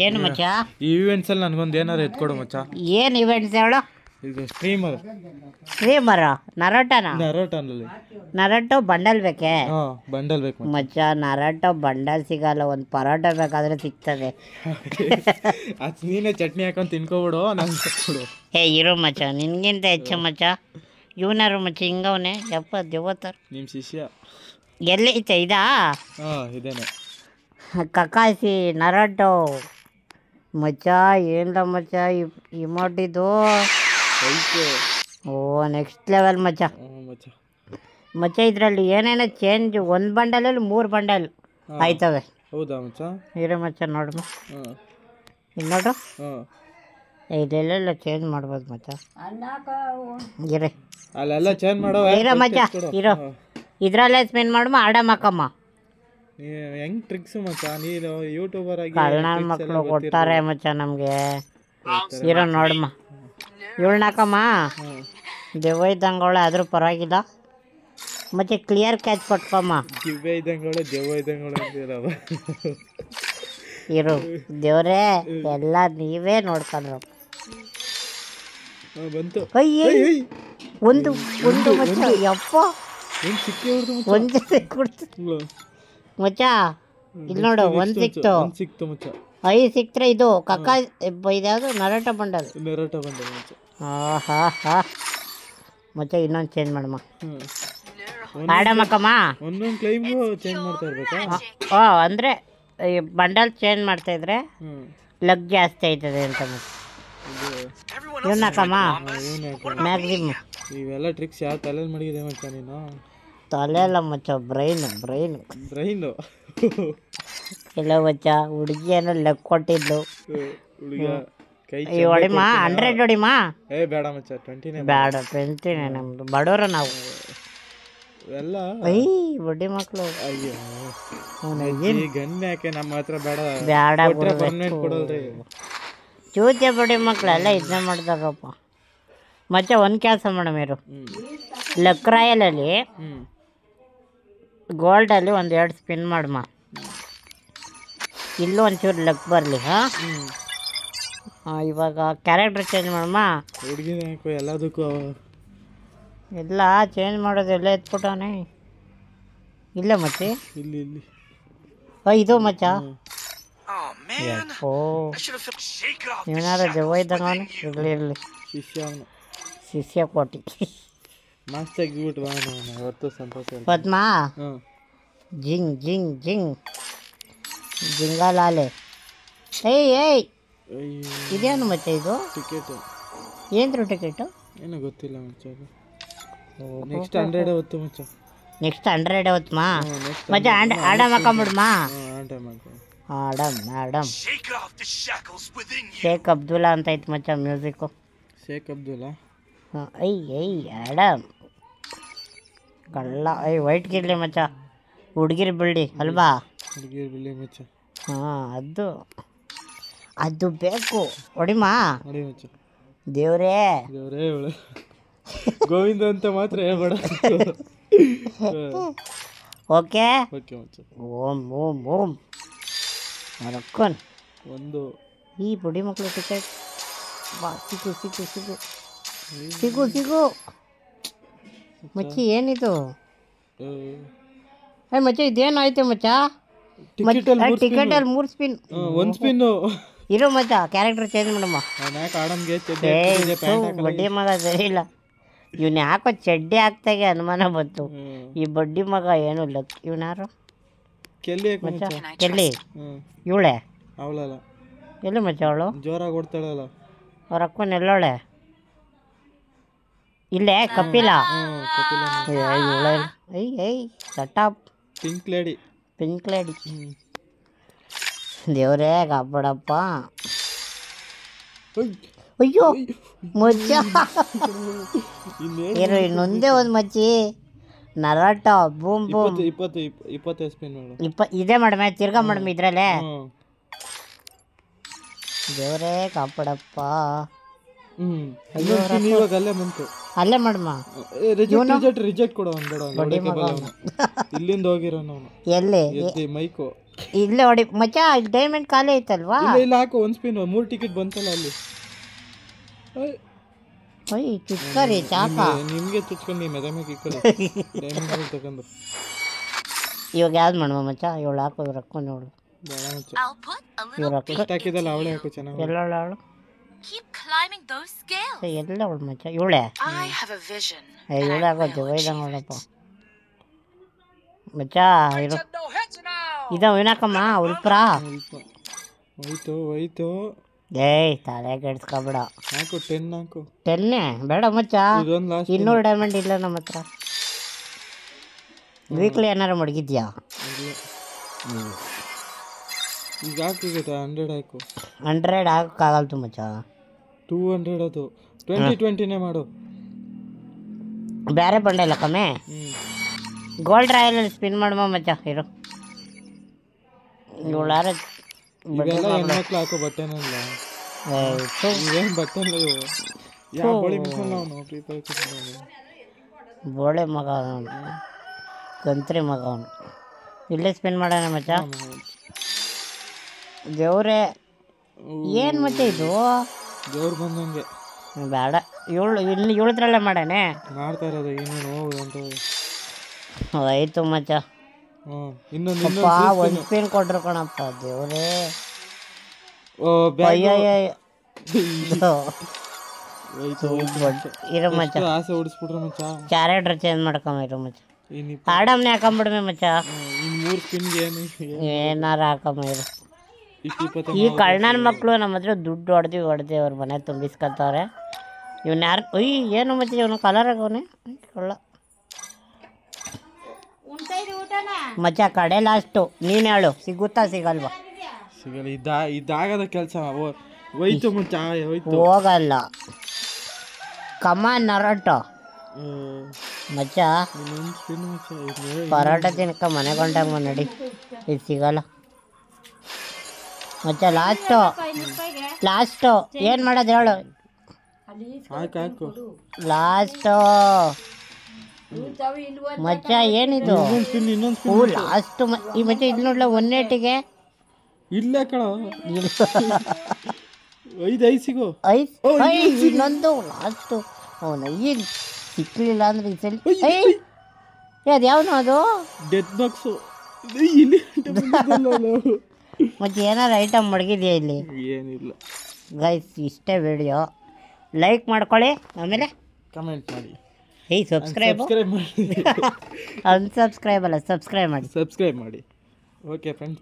ಏನು ಮಚ್ಚ? ಈ ಇವೆಂಟ್ಸ್ ಅಲ್ಲಿ ನನಗೊಂದು ಏನಾರು ಎತ್ಕೊಡು ಮಚ್ಚ. ಏನು ಇವೆಂಟ್ಸ್ ಹೇಳು? ಇದು ಸ್ಟ್ರೀಮರ್. ನರೋಟೋನಲ್ಲಿ ನರೋಟೋ ಬಂಡಲ್ ಬೇಕೆ? ಬಂಡಲ್ ಬೇಕು ಮಚ್ಚ. ನರೋಟೋ ಬಂಡಲ್ ಸಿಗಲ್ಲ, ಒಂದು ಪರೋಟ ಬೇಕಾದ್ರೆ ಸಿಗ್ತದೆ. ಅದು ನೀನೇ ಚಟ್ನಿ ಹಾಕೊಂಡು ತಿನ್ಕೊಬಿಡು, ನಂಗೆ ಕೊಡು. ಇರು ಮಚ್ಚ, ನಿನ್ಗಿಂತ ಹೆಚ್ಚು ಮಚ್ಚ. ಇವನಾರು ಮಚ್ಚ ಹಿಂಗವನೆ ಯಪ್ಪ ದೇವತಾರ ನಿಮ್ಮ ಶಿಷ್ಯ ಎಲ್ಲೈತೆ ಇದಾ? ಇದೇನೆ ಕಕಾಸಿ ನರೋಟೋ ಮಚ್ಚ. ಏನ್ಲ ಮಚ್ಚ ಇಮೋಟಿದು? ಓ ನೆಕ್ಸ್ಟ್ ಲೆವೆಲ್ ಮಚ್ಚ. ಮಚ್ಚ ಇದರಲ್ಲಿ ಏನೇನೋ ಚೇಂಜ್, ಒಂದು ಬಂಡಲಲ್ಲಿ 3 ಬಂಡಲ್ ಆಯ್ತವೆ. ಹೌದಾ ಮಚ್ಚ? ಇರೋ ಮಚ್ಚ ನೋಡು, ಇಲ್ಲಿ ನೋಡು. ಇಲ್ಲೆಲ್ಲ ಚೇಂಜ್ ಮಾಡ್ಬೋದು ಮಚ್ಚ. ಇರೇ ಅಲ್ಲೆಲ್ಲ ಚೇಂಜ್ ಮಾಡೋ. ಇರೋ ಮಚ್ಚ, ಇರೋ ಇದರಲ್ಲೇ ಸ್ಪೆಂಡ್ ಮಾಡಮ್ಮ. ಆಡಮ್ ಹಾಕಮ್ಮ. ಹೆಂಗ್ ಟ್ರಿಕ್ಸ್ ಮಚ್ಚ, ನೀನು ಯೂಟ್ಯೂಬರ್ ಆಗಿ ಕಳ್ಳ ಮಕ್ಕಳು ಕೊಟ್ಟಾರೆ ಮಚ್ಚ ನಮಗೆ. ಇರೋ ನೋಡಮ್ಮ, ಇವಳನ್ನ ಹಾಕಮ್ಮ. ದೆವ್ವ ಇದ್ದಂಗೆ ಆದರೂ ಪರವಾಗಿಲ್ಲ. ಮತ್ತೆ ಕ್ಲಿಯರ್ ಕ್ಯಾಚ್ ಕೊಟ್ಕೊಮ್ಮ. ದಿವ್ಯ ಇದ್ದಂಗೆ ದೆವ್ವ ಇದ್ದಂಗೆ ಇರು ದೇವ್ರೇ, ಎಲ್ಲ ನೀವೇ ನೋಡ್ಕೊಂಡ್ರು. ಬಂತು. ಒಂದು ಮಚ್ಚ ಯಪ್ಪ, ಒಂದು ಕೊಡ್ತು ಮಚ್ಚ. ಇಲ್ಲಿ ನೋಡು, ಒಂದು ಸಿಕ್ತು ಮಚ್ಚ. 5 ಸಿಕ್ತರೆ ಇದು ಕಕ್ಕ. ಇದ್ಯಾವುದು? ನರೋಟೋ ಬಂಡಲ್. ಹಾ ಮಚ್ಚ. ಇನ್ನೊಂದು ಚೇಂಜ್ ಮಾಡಮ್ಮ. ಆಡಮ್ಮಕ್ಕಮ್ಮ. ಒಂದೊಂದು ಕ್ಲೈಮ್ಗೂ ಚೇಂಜ್ ಮಾಡ್ತಾ ಇರ್ಬೇಕಾ? ಅಂದರೆ ಈ ಬಂಡಲ್ ಚೇಂಜ್ ಮಾಡ್ತಾಯಿದ್ರೆ ಲಗ್ ಜಾಸ್ತಿ ಆಯ್ತದೆ ಅಂತ ಮತ್ತೆ. ಇವನ್ನ ಹಾಕಮ್ಮ ಮ್ಯಾಕ್ಸಿಮಮ್. ಇವೆಲ್ಲ ಟ್ರಿಕ್ಸ್ ಯಾವ ತಲೆಯಲ್ಲಿ ಮಡಗಿದೆ ಮಚ್ಚ ನೀನು? ತಲೆ ಅಲ್ಲ ಮಚ್ಚ, ಬ್ರೈನು. ಇಲ್ಲ ಮಚ್ಚ, ಹುಡುಗಿಯನ್ನು ಲಗ್ ಕೊಟ್ಟಿದ್ದು. ಹೊಡಿಮ 100 ಹೊಡಿಮ. ಬೇಡ ಮಚ್ಚ, 20 ಬೇಡ, 20 ನಮ್ದು ಬಡವರು ನಾವು. ಎಲ್ಲ ಬಡ್ಡಿ ಮಕ್ಕಳು. ಗನ್ ಯಾಕೆ ನಮ್ಮ ಹತ್ರ ಬೇಡ. ಕೊಡಲ್ರಿ ಚೂತೆ ಬಡ್ಡಿ ಮಕ್ಕಳೆಲ್ಲ ಇದನ್ನೇ ಮಾಡ್ತಾರಪ್ಪ ಮಚ್ಚ. ಒಂದು ಕೆಲಸ ಮೇಡಮ್, ಇರು ಲಕ್ ರಾಯಲಲ್ಲಿ ಗೋಲ್ಡಲ್ಲಿ 1-2 ಸ್ಪಿನ್ ಮಾಡಮ್ಮ. ಇಲ್ಲೂ ಒಂಚೂರು ಲಕ್ ಬರಲಿ. ಇವಾಗ ಕ್ಯಾರೆಕ್ಟರ್ ಚೇಂಜ್ ಮಾಡಮ್ಮ. ಹುಡುಗಿನ ಎಲ್ಲದಕ್ಕೂ ಎಲ್ಲ ಚೇಂಜ್ ಮಾಡೋದು ಎಲ್ಲ ಎತ್ಬಿಟ್ಟವನೆ. ಇಲ್ಲ ಮಚ್ಚಿ, ಇಲ್ಲಿ ಇದು ಮಚ್ಚ. ಓ ಇವನಾರು ದೆವ್ವ ಇದ್ದಂಗೆ. ಇರಲಿ ಶಿಷ್ಯ ಕೋಟಿ ಮಸ್ತ್ ಆಗಿಬಿಟ್ಟು ಪದ್ಮ. ಜಿಂಗ್ ಜಿಂಗ್ ಜಿಂಗ್ ಜಿಂಗಾಲಾಲೆ. ಏಯ್ ಇದೇನು ಮಚ್ಚ ಇದು? ಟಿಕೆಟ್. ಏನ್ರು ಟಿಕೆಟು? ಏನೋ ಗೊತ್ತಿಲ್ಲ ಮಚ್ಚ. ನೆಕ್ಸ್ಟ್ 100 ಹೊತ್ತು ಮಚ್ಚ. ನೆಕ್ಸ್ಟ್ 100 ಹೊತ್ತು ಮಚ್ಚ. ಆಡಮ್ ಹಾಕೊಂಬಿಡ್ಮಾ. ಆಡಮ್ ಶೇಖ್ ಅಬ್ದುಲ್ಲಾ ಅಂತ ಐತೆ ಮಚ್ಚ ಮ್ಯೂಸಿಕ್ಕು. ಶೇಖ್ ಅಬ್ದುಲ್ಲಾ. ಆಡಮ್ ಕಳ್ಳ. ವೈಟ್ ಗಿರ್ಲಿ ಮಚ್ಚ, ಹುಡುಗಿರ್ ಬಿಳ್ಳಿ ಅಲ್ವಾ? ಹುಡುಗಿರ್ ಬಿಳ್ಳಿ ಮಚ್ಚ. ಅದು ಬೇಕು. ಹೊಡಿಮಾ. ದೇವ್ರೇ ಗೋವಿಂದ ಅಂತ ಮಾತ್ರ ಹೇಳ್ಬೇಡ. ಓಕೆ. ಓಂ ರೊಕ್ಕನ್ ಒಂದು. ಈ ಬುಡಿ ಮಕ್ಕಳು ಟಿಕೆಟ್ ಸಿಗು ಮಚ್ಚಿ. ಏನಿದು ಮಚ್ಚ? ಇದೇನಾಯ್ತು ಮಚ್ಚ? ಟಿಕೆಟಲ್ಲಿ 3 ಸ್ಪಿನ್. 1 ಸ್ಪಿನ್ನು. ಇರೋ ಮಚ್ಚ, ಕ್ಯಾರೆಕ್ಟರ್ ಚೇಂಜ್ ಮಾಡಮ್ಮ. ಬಡ್ಡಿ ಮಗ ಸರಿ ಇಲ್ಲ. ಇವನು ಯಾಕೋ ಚಡ್ಡಿ ಹಾಕ್ತಾಗೆ ಅನುಮಾನ ಬಂತು. ಈ ಬಡ್ಡಿ ಮಗ ಏನು ಲಕ್. ಇವನಾರು ಮಚ್ಚ? ಕೆಲ್ಲಿ ಇವಳೆ ಅವಳಲ್ಲ. ಎಲ್ಲಿ ಮಚ್ಚ ಅವಳು? ಜೋರಾಗಿ ಓಡ್ತಾಳಲ್ಲ ಅವ್ರ ಅಕ್ಕನ ಎಲ್ಲೋಳೆ? ಇಲ್ಲೇ ಕಪಿಲ. ಸಟಾಪ್ pink lady. ದೇವ್ರೇ ಕಾಪಾಡಪ್ಪ. ಅಯ್ಯೋ ಮಚ್ಚ, ಇನ್ನೊಂದೇ ಒಂದು ಮಚ್ಚಿ. ನರೋಟೋ ಬೂಮ್ ಬೂಮ್. 20 ಸ್ಪಿನ್ ಮಾಡು. ಇದೇ ಮಾಡಮೆ, ತಿರ್ಗಾ ಮಾಡಮೆ ಇದ್ರಲ್ಲೇ. ದೇವ್ರೇ ಕಾಪಾಡಪ್ಪ. ಅಲ್ಲೇ ಮಾಡಮ್ಮ. ರಿಜೆಕ್ಟ್ ಕೊಡೋ. ಇಲ್ಲಿಂದ ಹೋಗಿರೋ ಎಲ್ಲಿ ಮೈಕು ಇಲ್ಲೇ ಹೊಡಿ ಮಚ್ಚ ಇಲ್ಲಿ ಡೈಮಂಡ್ ಖಾಲಿ ಐತಲ್ವಾ ಇಲ್ಲ ಇಲ್ಲ ಹಾಕು ಒಂದು ಸ್ಪಿನ್ 3 ಟಿಕೆಟ್ ಬಂತಲ್ಲ ಅಲ್ಲಿ. ಒಯ್ ಚುಚ್ಕರಿ ಚಾಕ ನಿಮಗೆ ಚುಚ್ಕೊಂಡು ನೀವು ಮೆದ ಮೇಲೆ ಇಕ್ಕಡಿ ಡೈಮಂಡ್ ತಗೊಂಡು. ಇವಾಗ ಯಾವ್ದು ಮಾಡುವ ಮಚ್ಚ ಇವಳು ಹಾಕೋದು ರೊಕ್ಕ ನೋಡು ಬೇಡ ಮಚ್ಚ. ಇವ್ರ ರೊಕ್ಕ ಎಷ್ಟು ಹಾಕಿದಲ್ಲ ಅವಳೇ ಹಾಕು ಚೆನ್ನಾಗಿ. ಎಲ್ಲವಳು ಅವಳು ಎಲ್ಲ ಅವಳು ಮಚ್ಚ ಇವಳೆ ಇವಳೆ ಆಗೋದು ಒಯ್ದಂಗೆ ನೋಡಪ್ಪ ಮಚ್ಚ ಇರು ಇದಾವ ಏನಕ್ಕಮ್ಮ ಉಲ್ಪ್ರಾ ಹೋಯ್ತು ಏಯ್ ತಲೆ ಕೆಡ್ಸ್ಕೊಬೇಡ. ಹಾಕು 10 ಹಾಕು. 10 ಬೇಡ ಮಚ್ಚ ಇದೊಂದು ಲಾಸ್ಟ್ 200 ಡೈಮಂಡ್ ಇಲ್ಲ ನಮ್ಮ ಹತ್ರ. ವೀಕ್ಲಿ ಏನಾರು ಮಡಗಿದ್ಯಾ? ಈಗ ಹಾಕು ಈಗ 100 ಹಾಕು. 100 ಹಾಕೋಕ್ಕಾಗಲ್ತು ಮಚ್ಚ 200 ಅದು 2020ನೇ ಮಾಡು. ಬೇರೆ ಬಂಡಲ್ಲ ಕಮ್ಮಿ ಗೋಲ್ಡ್ ರಾಯಲಲ್ಲಿ ಸ್ಪಿನ್ ಮಾಡುವ ಮಚ್ಚ ಇರು ಇವಳಾರ ಇವೆಲ್ಲ ಹೆಣ್ಮಕ್ಳು ಹಾಕೋ ಬಟ್ಟೆನಲ್ಲ ಇವೇನು ಬಟ್ಟೆಲ್ಲ ಇವು. ಯಾವ ಬೋಳಿ ಮಕ್ಕಳು ಅವನು ಫ್ರೀ ಫೈರ್ ಬೋಳೆ ಮಗ ಅವನು ಕಂತ್ರಿ ಮಗ ಅವನು. ಇಲ್ಲೇ ಸ್ಪಿನ್ ಮಾಡೋಣ ಮಚ್ಚ. ದೇವ್ರೆ ಏನು ಮಚ್ಚ ಇದು ದೇವ್ರು ಬಂದಂಗೆ ಬೇಡ ಇವಳದ್ರಲ್ಲೇ ಮಾಡಾನೆ ಮಾಡ್ತಾ ಇರೋದು ಇನ್ನೇನು ಹೋಗುದು ಅಂತ. ಆಯ್ತು ಮಚ್ಚ ಇನ್ನೊಂದು ಒಂದು ಸ್ಪಿನ್ ಕೊಟ್ರು ಕಣಪ್ಪ ದೇವ್ರೇ. ಇರೋ ಮಚ್ಚ ಆಸೆ ಓಡಿಸ್ಬಿಟ್ರೆ ಮಚ್ಚ ಕ್ಯಾರೆಕ್ಟರ್ ಚೇಂಜ್ ಮಾಡ್ಕೊಂಬ ಇರೋ ಮಚ್ಚ. ಆಡಮ್ನೆ ಹಾಕೊಂಬಿಡ್ಮೆ ಮಚ್ಚ. ಇನ್ನು 3 ಸ್ಪಿನ್ಗೆ ಏನಾರ ಹಾಕೊಂಬ ಇರು. ಈ ಕಳ್ಳನ ಮಕ್ಕಳು ನಮ್ಮ ಹತ್ರ ದುಡ್ಡು ಹೊಡೆದು ಅವ್ರ ಮನೆ ತುಂಬಿಸ್ಕೊತವ್ರೆ. ಇವನು ಯಾರು ಒಯ್ ಏನು ಮತ್ತೆ ಇವನು ಕಲರ್ ಆಗವನೆ ಕೊಳ್ಳ ಮಚ್ಚ. ಕಡೆ ಲಾಸ್ಟು ನೀನು ಹೇಳು ಸಿಗುತ್ತಾ ಸಿಗಲ್ವಾ? ಸಿಗಲ್ಲ. ಇದಾಗದ ಕೆಲಸ ಹೋಯ್ತು ಮಚ್ಚ ಹೋಯ್ತು ಹೋಗಲ್ಲ. ಕಮಾನ್ ನರೋಟೋ ಮಚ್ಚ ಪರೋಟ ತಿನ್ಕ ಮನೆ ಕೊಂಡಾಗ ನಡಿ. ಇದು ಸಿಗಲ್ಲ ಮಚ್ಚ. ಲಾಸ್ಟು ಏನು ಮಾಡೋದು ಹೇಳು? ಹಾಕು ಲಾಸ್ಟು ಮಚ್ಚ ಏನಿದು? ಹೂ ಲಾಸ್ಟು ಈ ಮಚ್ಚ ಇಲ್ಲಿ ನೋಡ್ಲ 180ಗೆ ಇಲ್ಲ ಕಣ 5 ಸಿಗೋ ಇನ್ನೊಂದು ಲಾಸ್ಟು. ಅವನು ಈಗ ಸಿಕ್ಕಲಿಲ್ಲ ಅಂದ್ರೆ ಈ ಸಲ ಅದು ಯಾವನು ಅದು ಡೆತ್ ಬಾಕ್ಸು ಇಲ್ಲಿ ಮತ್ತೆ ಏನಾರು ಐಟಮ್ ಮಡಗಿದೆಯಾ ಇಲ್ಲಿ? ಏನಿಲ್ಲ ಗೈಸ್ ಇಷ್ಟೇ ವಿಡಿಯೋ. ಲೈಕ್ ಮಾಡ್ಕೊಳ್ಳಿ ಆಮೇಲೆ ಕಮೆಂಟ್ ಮಾಡಿ. ಸಬ್ಸ್ಕ್ರೈಬ್ ಮಾಡಿ ಅನ್ಸಬ್ಸ್ಕ್ರೈಬ್ ಅಲ್ಲ ಸಬ್ಸ್ಕ್ರೈಬ್ ಮಾಡಿ. Okay friends.